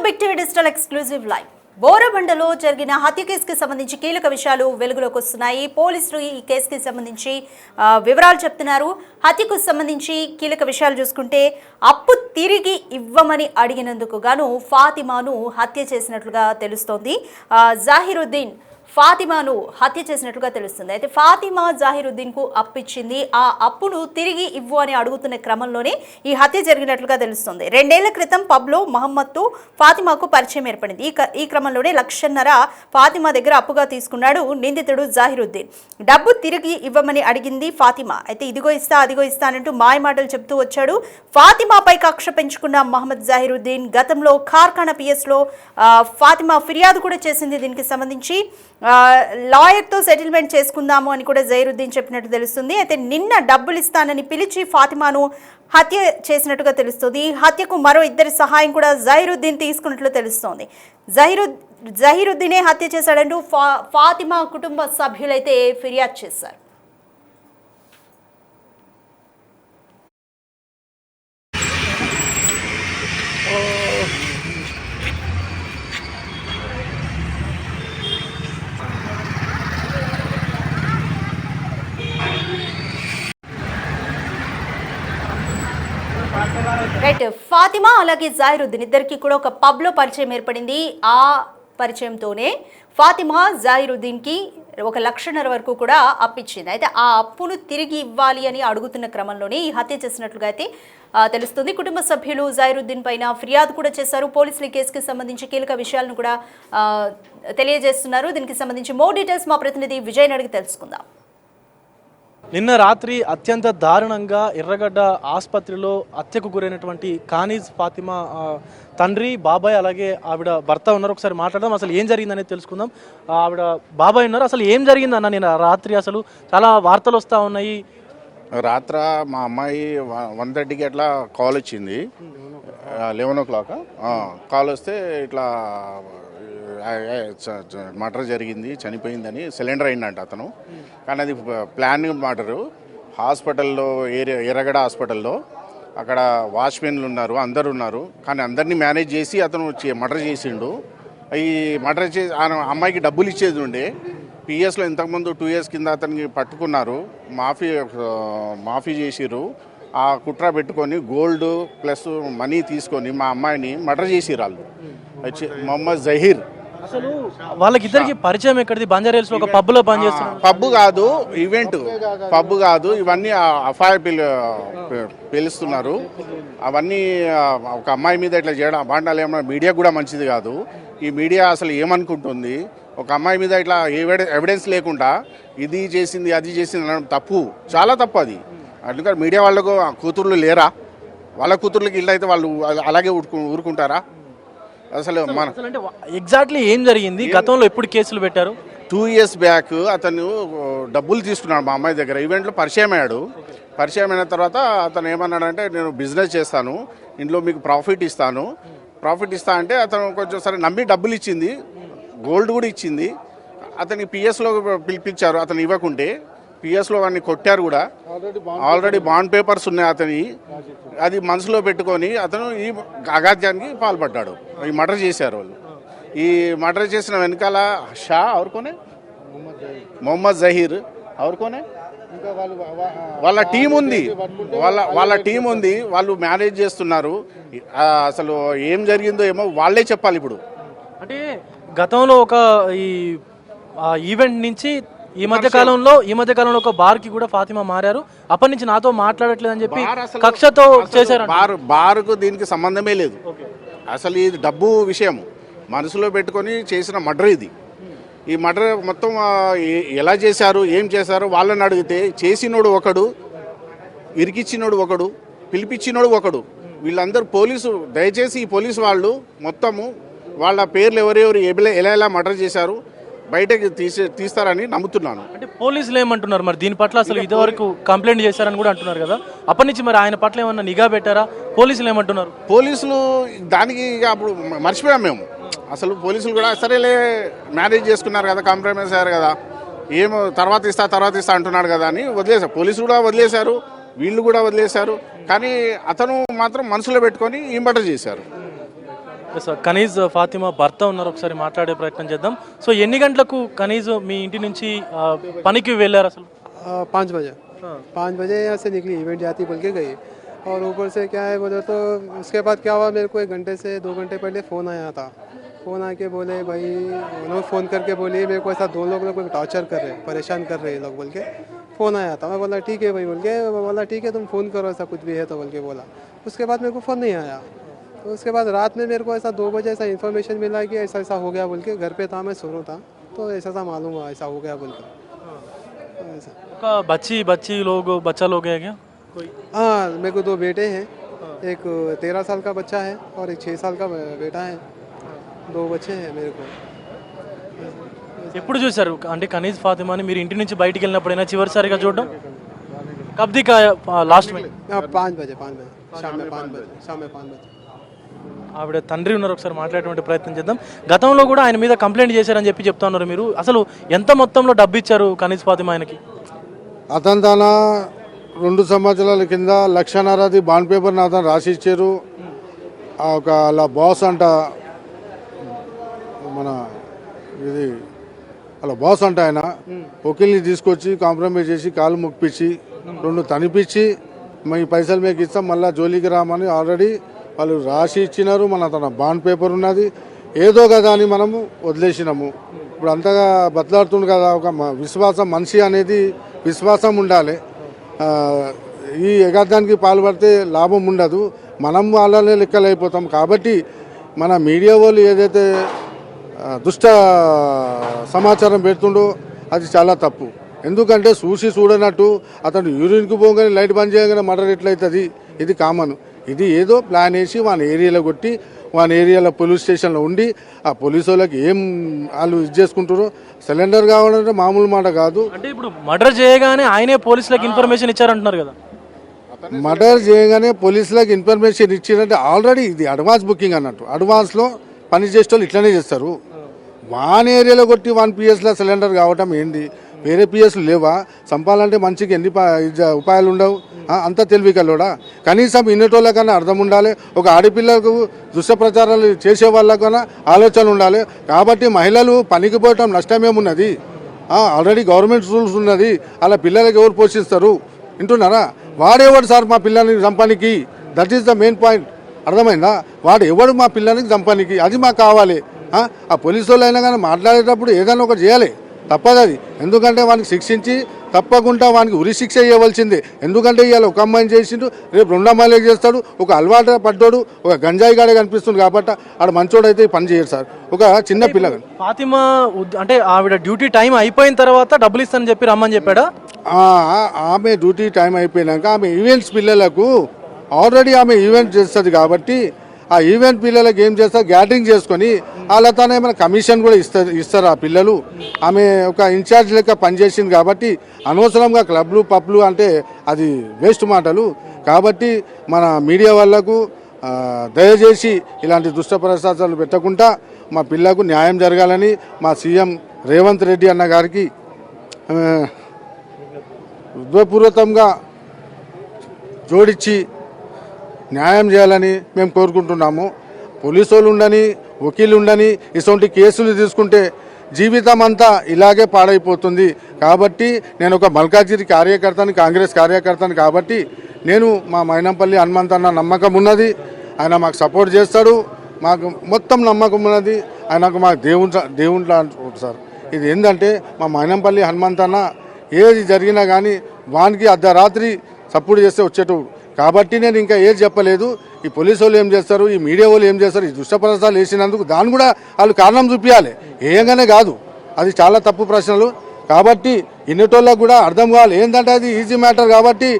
Big TV digital exclusive live. బోరబండలో జరిగిన హత్య కేసుకి సంబంధించి కీలక విషయాలు వెలుగులోకి వస్తున్నాయి. పోలీసులు ఈ కేసుకి సంబంధించి వివరాలు చెప్తున్నారు. హత్యకు సంబంధించి కీలక విషయాలు చూసుకుంటే అప్పు తిరిగి ఇవ్వమని అడిగినందుకు గాను ఫాతిమాను హత్య చేసినట్లుగా తెలుస్తోంది. జాహిరుద్దీన్ ఫాతిమాను హత్య చేసినట్లుగా తెలుస్తుంది. అయితే ఫాతిమా జాహిరుద్దీన్కు అప్పిచ్చింది. ఆ అప్పును తిరిగి ఇవ్వు అని అడుగుతున్న క్రమంలోనే ఈ హత్య జరిగినట్లుగా తెలుస్తుంది. 2 ఏళ్ల క్రితం పబ్లో మహమ్మద్తో ఫాతిమాకు పరిచయం ఏర్పడింది. ఈ క్రమంలోనే 1.5 లక్ష ఫాతిమా దగ్గర అప్పుగా తీసుకున్నాడు నిందితుడు జాహిరుద్దీన్. డబ్బు తిరిగి ఇవ్వమని అడిగింది ఫాతిమా. అయితే ఇదిగో ఇస్తా అదిగో ఇస్తానంటూ మాయమాటలు చెప్తూ వచ్చాడు. ఫాతిమాపై కక్ష పెంచుకున్న మహమ్మద్ జాహిరుద్దీన్ గతంలో కార్ఖానా పిఎస్లో ఫాతిమా ఫిర్యాదు కూడా చేసింది. దీనికి సంబంధించి లాయర్తో సెటిల్మెంట్ చేసుకుందాము అని కూడా జైరుద్దీన్ చెప్పినట్టు తెలుస్తుంది. అయితే నిన్న డబ్బులు ఇస్తానని పిలిచి ఫాతిమాను హత్య చేసినట్టుగా తెలుస్తుంది. హత్యకు మరో 2 సహాయం కూడా జైరుద్దీన్ తీసుకున్నట్లు తెలుస్తోంది. జహీరుద్దీనే హత్య చేశాడంటూ ఫాతిమా కుటుంబ సభ్యులైతే ఫిర్యాదు చేశారు. రైట్, ఫాతిమా అలాగే జాహిరుద్దీన్ ఇద్దరికి కూడా ఒక పబ్లో పరిచయం ఏర్పడింది. ఆ పరిచయంతోనే ఫాతిమా జాహిరుద్దీన్కి 1.5 లక్ష వరకు కూడా అప్పిచ్చింది. అయితే ఆ అప్పును తిరిగి ఇవ్వాలి అని అడుగుతున్న క్రమంలోనే ఈ హత్య చేసినట్లుగా అయితే తెలుస్తుంది. కుటుంబ సభ్యులు జాహిరుద్దీన్ పైన ఫిర్యాదు కూడా చేశారు. పోలీసులు ఈ కేసుకి సంబంధించి కీలక విషయాలను కూడా తెలియజేస్తున్నారు. దీనికి సంబంధించి మోర్ డీటెయిల్స్ మా ప్రతినిధి విజయ్ అడిగి తెలుసుకుందాం. నిన్న రాత్రి అత్యంత దారుణంగా ఎర్రగడ్డ ఆసుపత్రిలో హత్యకు గురైనటువంటి కానీజ్ ఫాతిమా తండ్రి, బాబాయ్ అలాగే ఆవిడ భర్త ఉన్నారు. ఒకసారి మాట్లాడదాం, అసలు ఏం జరిగిందనేది తెలుసుకుందాం. ఆవిడ బాబాయ్ ఉన్నారు. అసలు ఏం జరిగిందన్న నిన్న రాత్రి? అసలు చాలా వార్తలు వస్తూ ఉన్నాయి. రాత్రి మా అమ్మాయి 1:30కి అట్లా కాల్ వచ్చింది. 11 o'clock కాల్ వస్తే ఇట్లా మర్డర్ జరిగింది, చనిపోయిందని. సిలిండర్ అయిందంట అతను. కానీ అది ప్లానింగ్ మర్డరు. హాస్పిటల్లో ఎర్రగడ హాస్పిటల్లో అక్కడ వాచ్మెన్లు ఉన్నారు, అందరు ఉన్నారు. కానీ అందరినీ మేనేజ్ చేసి అతను మర్డర్ చేసిండు. ఈ మర్డర్ చేసి అమ్మాయికి డబ్బులు ఇచ్చేది ఉండే. పిఎస్లో ఇంతకుముందు 2 years కింద అతనికి పట్టుకున్నారు, మాఫీ చేసిర్రు. ఆ కుట్ర పెట్టుకొని గోల్డ్ ప్లస్ మనీ తీసుకొని మా అమ్మాయిని మర్డర్ చేసిర్రు వాళ్ళు. మొహమ్మద్ జహీర్. అసలు వాళ్ళకిద్దరికి పరిచయం ఎక్కడిది? బంజారాహిల్స్లో ఒక పబ్లో పనిచేస్తున్నారు. పబ్బు కాదు, ఈవెంట్. పబ్బు కాదు, ఇవన్నీ అఫైర్ పిలుస్తున్నారు. అవన్నీ ఒక అమ్మాయి మీద ఇట్లా చేయడం అబాండాలు ఏమన్నా మీడియా కూడా మంచిది కాదు. ఈ మీడియా అసలు ఏమనుకుంటుంది? ఒక అమ్మాయి మీద ఇట్లా ఎవిడెన్స్ లేకుండా ఇది చేసింది అది చేసింది అనడం తప్పు, చాలా తప్పు అది. అందుకని మీడియా వాళ్ళకు కూతుర్లు లేరా? వాళ్ళ కూతుర్లకి ఇల్లు అయితే వాళ్ళు అలాగే ఊరుకుంటారా? అసలు అంటే ఎగ్జాక్ట్లీ ఏం జరిగింది? గతంలో ఎప్పుడు కేసులు పెట్టారు? 2 years బ్యాక్ అతను డబ్బులు తీసుకున్నాడు మా అమ్మాయి దగ్గర. ఈవెంట్లో పరిచయం అయ్యాడు. పరిచయం అయిన తర్వాత అతను ఏమన్నాడంటే, నేను బిజినెస్ చేస్తాను, ఇంట్లో మీకు ప్రాఫిట్ ఇస్తా అంటే అతను కొంచెం సరే నమ్మి డబ్బులు ఇచ్చింది, గోల్డ్ కూడా ఇచ్చింది. అతనికి పిఎస్లో పిలిపించారు. అతను ఇవ్వకుంటే పిఎస్లో వాడిని కొట్టారు కూడా. ఆల్రెడీ బాండ్ పేపర్స్ ఉన్నాయి అతని. అది మనసులో పెట్టుకొని అతను ఈ అగాధ్యానికి పాల్పడ్డాడు. ఈ మర్డర్ చేశారు వాళ్ళు. ఈ మర్డర్ చేసిన వెనకాల షా ఎవరుకోనే, మొహమ్మద్ జహీర్ ఎవరుకోనే, వాళ్ళ టీం ఉంది. వాళ్ళ టీం ఉంది, వాళ్ళు మేనేజ్ చేస్తున్నారు. అసలు ఏం జరిగిందో ఏమో వాళ్ళే చెప్పాలి ఇప్పుడు. అంటే గతంలో ఒక ఈ ఈవెంట్ నుంచి ఈ మధ్య కాలంలో ఒక బార్కి కూడా ఫాతిమా మారారు. అప్పటి నుంచి నాతో మాట్లాడట్లేదని చెప్పి కక్షతో చేశారు. బార్కు దీనికి సంబంధమే లేదు. అసలు ఇది డబ్బు విషయం మనసులో పెట్టుకొని చేసిన మర్డర్ ఇది. ఈ మర్డర్ మొత్తం ఎలా చేశారు, ఏం చేశారు వాళ్ళని అడిగితే చేసినోడు ఒకడు, ఇరికిచ్చినోడు ఒకడు, పిలిపించినోడు ఒకడు. వీళ్ళందరూ పోలీసు. దయచేసి ఈ పోలీసు వాళ్ళు మొత్తము వాళ్ళ పేర్లు ఎవరెవరు ఎలా మర్డర్ చేశారు బయటకి తీస్తారని నమ్ముతున్నాను. అంటే పోలీసులు ఏమంటున్నారు మరి దీని పట్ల? అసలు ఇదివరకు కంప్లైంట్ చేశారని కూడా అంటున్నారు కదా. అప్పటి నుంచి మరి ఆయన పట్ల ఏమన్నా నిఘా పెట్టారా? పోలీసులు ఏమంటున్నారు? పోలీసులు దానికి అప్పుడు మర్చిపోయాం మేము. అసలు పోలీసులు కూడా సరేలే మేనేజ్ చేసుకున్నారు కదా, కాంప్రమైజ్ అయ్యారు కదా, ఏమో తర్వాత ఇస్తా అంటున్నాడు కదా అని వదిలేశారు. పోలీసులు కూడా వదిలేశారు, వీళ్ళు కూడా వదిలేశారు. కానీ అతను మాత్రం మనసులో పెట్టుకొని ఈ మర్డర్ చేశారు. సార్ కనీజ్ ఫాతిమా భర్త ఉన్నారు, ఒకసారి మాట్లాడే ప్రయత్నం చేద్దాం. సో ఎన్ని గంటలకు కనీజ్ మీ ఇంటి నుంచి పనికి వెళ్ళారు అసలు? 5 बजे 5 बजे यहाँ से निकली, इवेंट जाती बोल के गई। और ऊपर से क्या है बोले तो उसके बाद क्या हुआ, मेरे को 1 घंटे से 2 घंटे पहले फ़ोन आया था। फ़ोन आके बोले भाई, उन्होंने फ़ोन करके बोले मेरे को ऐसा 2 लोग टॉर्चर कर रहे हैं, परेशान कर रहे हैं लोग बोल के फ़ोन आया था। मैं बोला ठीक है भाई बोल के, बोला ठीक है तुम फ़ोन करो ऐसा कुछ भी है तो बोल के बोला। उसके बाद मेरे को फ़ोन नहीं आया। तो उसके बाद रात में मेरे को ऐसा 2 बजे ऐसा इन्फॉर्मेशन मिला कि ऐसा ऐसा हो गया बोल के। घर पे था, मैं सो रहा था, तो ऐसा सा मालूम हुआ ऐसा हो गया बोल के। बच्ची लोग बच्चा लोग है क्या कोई? हाँ, मेरे को 2 बेटे हैं, एक 13 साल का बच्चा है और एक 6 साल का बेटा है। 2 बच्चे हैं मेरे को। ఎప్పుడు చూసారు అంటే కనీజ్ ఫాతిమాని మీరు ఇంటి నుంచి బయటికి వెళ్ళినప్పుడైనా చివరిసారిగా చూడడం? కబ్ది లాస్ట్ మే 5 बजे शाम में 5 बजे ఆవిడ తండ్రి ఉన్నారు, ఒకసారి మాట్లాడేటువంటి ప్రయత్నం చేద్దాం. గతంలో కూడా ఆయన మీద కంప్లైంట్ చేశారని చెప్పి చెప్తా ఉన్నారు మీరు. అసలు ఎంత మొత్తంలో డబ్బు ఇచ్చారు కనీజ్ ఫాతిమా ఆయనకి? అతను తన 2 సంవత్సరాల కింద 1.5 లక్ష బాండ్ పేపర్ని అతను రాసి ఇచ్చారు. ఒక అలా బాస్ అంట, మన ఇది అలా బాస్ అంట ఆయన వకీల్ని తీసుకొచ్చి కాంప్రమైజ్ చేసి కాలు మొక్కిపించి 2 తనిపించి మీ పైసలు మీకు ఇస్తాం మళ్ళీ జోలికి రామని ఆల్రెడీ వాళ్ళు రాసి ఇచ్చినారు. మన తన బాండ్ పేపర్ ఉన్నది. ఏదో కదా అని మనము వదిలేసినాము. ఇప్పుడు అంతగా బతలాడుతుంది కదా, ఒక విశ్వాసం, మనిషి అనేది విశ్వాసం ఉండాలి. ఈ ఎగాదానికి పాల్పడితే లాభం ఉండదు, మనం వాళ్ళనే లెక్కలైపోతాం. కాబట్టి మన మీడియా వాళ్ళు ఏదైతే దుష్ట సమాచారం పెడుతుండో అది చాలా తప్పు. ఎందుకంటే చూడనట్టు అతను యూరిన్కి పోగానే లైట్ బంద్ చేయగానే మర్డర్ ఎట్లయితుంది? ఇది కామన్. ఇది ఏదో ప్లాన్ వేసి వాని ఏరియాలో కొట్టి వాని ఏరియాలో పోలీస్ స్టేషన్లో ఉండి ఆ పోలీసు వాళ్ళకి ఏం వాళ్ళు ఇది చేసుకుంటారో. సిలిండర్ కావాలంటే మామూలు మాట కాదు. అంటే ఇప్పుడు మర్డర్ చేయగానే ఆయనే పోలీసులకు ఇన్ఫర్మేషన్ ఇచ్చారంటున్నారు కదా? మర్డర్ చేయగానే పోలీసులకు ఇన్ఫర్మేషన్ ఇచ్చారంటే ఆల్రెడీ ఇది అడ్వాన్స్ బుకింగ్ అన్నట్టు. అడ్వాన్స్లో పని చేసే వాళ్ళు ఇట్లనే చేస్తారు. వాన్ ఏరియాలో కొట్టి 1 పిఎస్లో సిలిండర్ కావటం ఏంది? వేరే పిఎస్లు లేవా? చంపాలంటే మంచికి ఎన్ని ఉపాయాలు ఉండవు? అంత తెలివి కల్లోడా? కనీసం ఇన్నటోళ్ళకన్నా అర్థం ఉండాలి. ఒక ఆడపిల్లకు దుష్ప్రచారాలు చేసే వాళ్ళకన్నా ఆలోచన ఉండాలి. కాబట్టి మహిళలు పనికి పోవటం నష్టమేమున్నది? ఆల్రెడీ గవర్నమెంట్ రూల్స్ ఉన్నది. అలా పిల్లలకి ఎవరు పోషిస్తారు? వింటున్నారా? వాడేవాడు సార్ మా పిల్లల్ని చంపడానికి? That is the main point. అర్థమైందా? వాడు ఎవడు మా పిల్లలకి చంపడానికి? అది మాకు కావాలి. ఆ పోలీసు వాళ్ళు అయినా కానీ మాట్లాడేటప్పుడు ఏదైనా ఒకటి చేయాలి, తప్పదు అది. ఎందుకంటే వానికి శిక్షించి తప్పకుండా వానికి ఉరి శిక్ష ఇవ్వవలసిందే. ఎందుకంటే ఇవాళ ఒక అమ్మాయిని చేసిండు, రేపు 2 అమ్మాయిలు చేస్తాడు. ఒక అలవాటు పడ్డాడు, ఒక గంజాయి గాడే కనిపిస్తుంది కాబట్టి ఆడు మంచోడు అయితే పని చేయడు సార్. ఒక చిన్న పిల్లగా ఫాతిమా అంటే ఆవిడ డ్యూటీ టైం అయిపోయిన తర్వాత డబ్బులు ఇస్తానని చెప్పి రమ్మని చెప్పాడా? ఆమె డ్యూటీ టైం అయిపోయినాక ఆమె ఈవెంట్స్ పిల్లలకు ఆల్రెడీ ఆమె ఈవెంట్ చేస్తుంది కాబట్టి ఆ ఈవెంట్ పిల్లలకి ఏం చేస్తారు, గ్యాదరింగ్ చేసుకొని వాళ్ళతోనే ఏమైనా కమిషన్ కూడా ఇస్తారు ఆ పిల్లలు. ఆమె ఒక ఇన్ఛార్జ్ లెక్క పనిచేసింది కాబట్టి అనవసరంగా క్లబ్లు పబ్లు అంటే అది వేస్ట్ మాటలు. కాబట్టి మన మీడియా వాళ్ళకు దయచేసి ఇలాంటి దుష్ట ప్రచారాలు పెట్టకుండా మా పిల్లకు న్యాయం జరగాలని మా సీఎం రేవంత్ రెడ్డి అన్న గారికి హృదయపూర్వకంగా జోడించి న్యాయం చేయాలని మేము కోరుకుంటున్నాము. పోలీసు వాళ్ళు ఉండని, వకీలు ఉండని ఇటువంటి కేసులు తీసుకుంటే జీవితం అంతా ఇలాగే పాడైపోతుంది. కాబట్టి నేను ఒక మల్కాజిరి కార్యకర్తని, కాంగ్రెస్ కార్యకర్తని. కాబట్టి నేను మా మైనంపల్లి హనుమంత్ అన్న నమ్మకం ఉన్నది. ఆయన మాకు సపోర్ట్ చేస్తాడు, మాకు మొత్తం నమ్మకం ఉన్నది. ఆయనకు మాకు దేవుంట్లా అంటారు సార్. ఇది ఏంటంటే మా మైనంపల్లి హనుమంత్ అన్న ఏది జరిగినా కానీ వానికి అర్ధరాత్రి సపోర్ట్ చేస్తే వచ్చేటోడు. కాబట్టి నేను ఇంకా ఏది చెప్పలేదు. ఈ పోలీసు వాళ్ళు ఏం చేస్తారు, ఈ మీడియా వాళ్ళు ఏం చేస్తారు, ఈ దుష్టప్రచారాలు వేసినందుకు దాన్ని కూడా వాళ్ళు కారణం చూపించాలి. ఏంగానే కాదు, అది చాలా తప్పు ప్రశ్నలు. కాబట్టి ఇన్నటోళ్ళకు కూడా అర్థం కావాలి. ఏంటంటే అది ఈజీ మ్యాటర్ కాబట్టి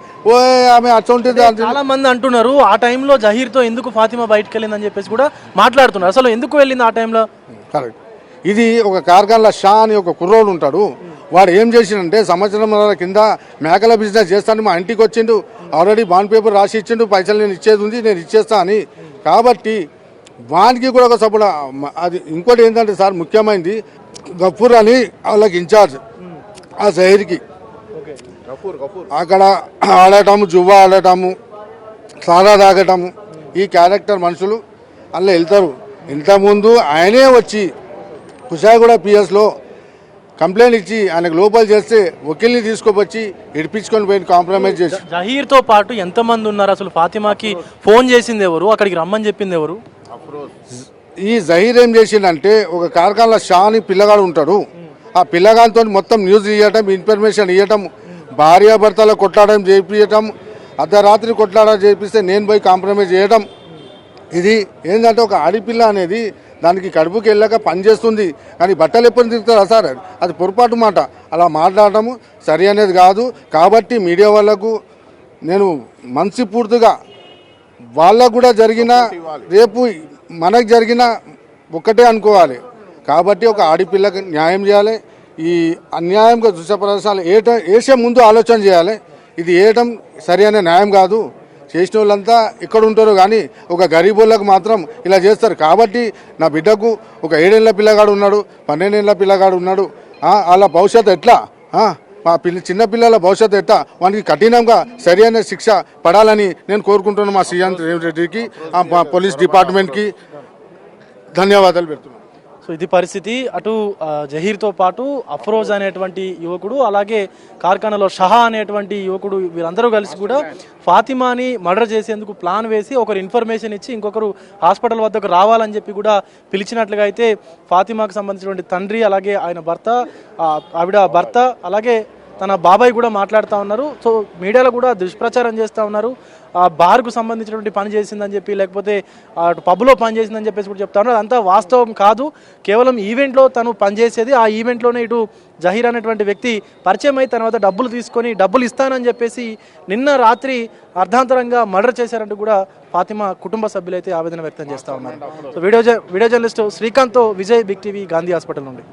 ఆమె అటువంటిది. చాలా మంది అంటున్నారు ఆ టైంలో జహీర్తో ఎందుకు ఫాతిమా బయటకు వెళ్ళిందని చెప్పేసి కూడా మాట్లాడుతున్నారు. అసలు ఎందుకు వెళ్ళింది ఆ టైంలో? కరెక్ట్. ఇది ఒక కార్ఖాన్లో షా అని ఒక కుర్రోడు ఉంటాడు. వాడు ఏం చేసిండంటే సంవత్సరం కింద మేకల బిజినెస్ చేస్తాను మా ఇంటికి వచ్చిండు. ఆల్రెడీ బాండ్ పేపర్ రాసి ఇచ్చిండు, పైసలు నేను ఇచ్చేది ఉంది, నేను ఇచ్చేస్తా అని. కాబట్టి వానికి కూడా ఒక సపోర్ట్. అది ఇంకోటి ఏంటంటే సార్ ముఖ్యమైనది, గఫూర్ అని వాళ్ళకి ఇన్ఛార్జ్ ఆ జహీర్కి. అక్కడ ఆడటము, జువ్వా ఆడటము, సారా తాగటము, ఈ క్యారెక్టర్ మనుషులు అలా వెళ్తారు. ఇంతకుముందు ఆయనే వచ్చి కుషాయిగూడ పిఎస్లో కంప్లైంట్ ఇచ్చి ఆయనకు లోపల చేస్తే వకీల్ని తీసుకొచ్చి ఇడిపించుకొని పోయి కాంప్రమైజ్ చేసి జహీర్తో పాటు ఎంతమంది ఉన్నారు? అసలు ఫాతిమాకి ఫోన్ చేసింది ఎవరు? అక్కడికి రమ్మని చెప్పింది ఎవరు? ఈ జహీర్ ఏం చేసిండంటే ఒక కార్ఖానాలో షా అని పిల్లగాడు ఉంటాడు. ఆ పిల్లగాడితో మొత్తం న్యూస్ ఇవ్వటం, ఇన్ఫర్మేషన్ ఇవ్వటం, భార్యాభర్తల కొట్లాడడం చేయించటం, అర్ధరాత్రి కొట్లాడ చేపిస్తే నేను పోయి కాంప్రమైజ్ చేయడం. ఇది ఏంటంటే ఒక ఆడపిల్ల అనేది దానికి కడుపుకి వెళ్ళాక పనిచేస్తుంది, కానీ బట్టలు ఎప్పుడు తిరుగుతారా సార్? అది పొరపాటు మాట. అలా మాట్లాడటము సరి అనేది కాదు. కాబట్టి మీడియా వాళ్ళకు నేను మనస్ఫూర్తిగా వాళ్ళకు కూడా జరిగిన రేపు మనకు జరిగిన ఒక్కటే అనుకోవాలి. కాబట్టి ఒక ఆడపిల్లకి న్యాయం చేయాలి. ఈ అన్యాయంగా దుష్టప్రదర్శనలు వేసే ముందు ఆలోచన చేయాలి. ఇది వేయటం సరి అనే న్యాయం కాదు. చేసిన వాళ్ళంతా ఇక్కడ ఉంటారు, కానీ ఒక గరీబులకు మాత్రం ఇలా చేస్తారు. కాబట్టి నా బిడ్డకు ఒక 7 ఏళ్ల పిల్లగాడు ఉన్నాడు, 12 ఏళ్ల పిల్లగాడు ఉన్నాడు. వాళ్ళ భవిష్యత్తు ఎట్లా? మా చిన్న పిల్లల భవిష్యత్తు ఎట్లా? వానికి కఠినంగా సరైన శిక్ష పడాలని నేను కోరుకుంటున్నాను. మా సీఎం రేవంత్ రెడ్డికి, మా పోలీస్ డిపార్ట్మెంట్కి ధన్యవాదాలు పెడుతున్నాను. సో ఇది పరిస్థితి. అటు జహీర్తో పాటు అఫ్రోజ్ అనేటువంటి యువకుడు, అలాగే కార్ఖానాలో షహా అనేటువంటి యువకుడు, వీరందరూ కలిసి కూడా ఫాతిమాని మర్డర్ చేసేందుకు ప్లాన్ వేసి ఒకరు ఇన్ఫర్మేషన్ ఇచ్చి ఇంకొకరు హాస్పిటల్ వద్దకు రావాలని చెప్పి కూడా పిలిచినట్లుగా అయితే ఫాతిమాకు సంబంధించినటువంటి తండ్రి, అలాగే ఆయన భర్త, ఆవిడ భర్త, అలాగే తన బాబాయ్ కూడా మాట్లాడుతూ ఉన్నారు. సో మీడియాలో కూడా దుష్ప్రచారం చేస్తూ ఉన్నారు. బార్కు సంబంధించినటువంటి పని చేసిందని చెప్పి, లేకపోతే అటు పబ్లో పని చేసిందని చెప్పేసి కూడా చెప్తా ఉన్నారు. అదంతా వాస్తవం కాదు. కేవలం ఈవెంట్లో తను పనిచేసేది. ఆ ఈవెంట్లోనే ఇటు జహీర్ అనేటువంటి వ్యక్తి పరిచయం అయి తర్వాత డబ్బులు తీసుకొని డబ్బులు ఇస్తానని చెప్పేసి నిన్న రాత్రి అర్ధాంతరంగా మర్డర్ చేశారంటూ కూడా ఫాతిమా కుటుంబ సభ్యులైతే ఆవేదన వ్యక్తం చేస్తూ ఉన్నారు. సో వీడియో జర్నలిస్ట్ శ్రీకాంత్తో Vijay, Big TV, Gandhi hospital నుండి.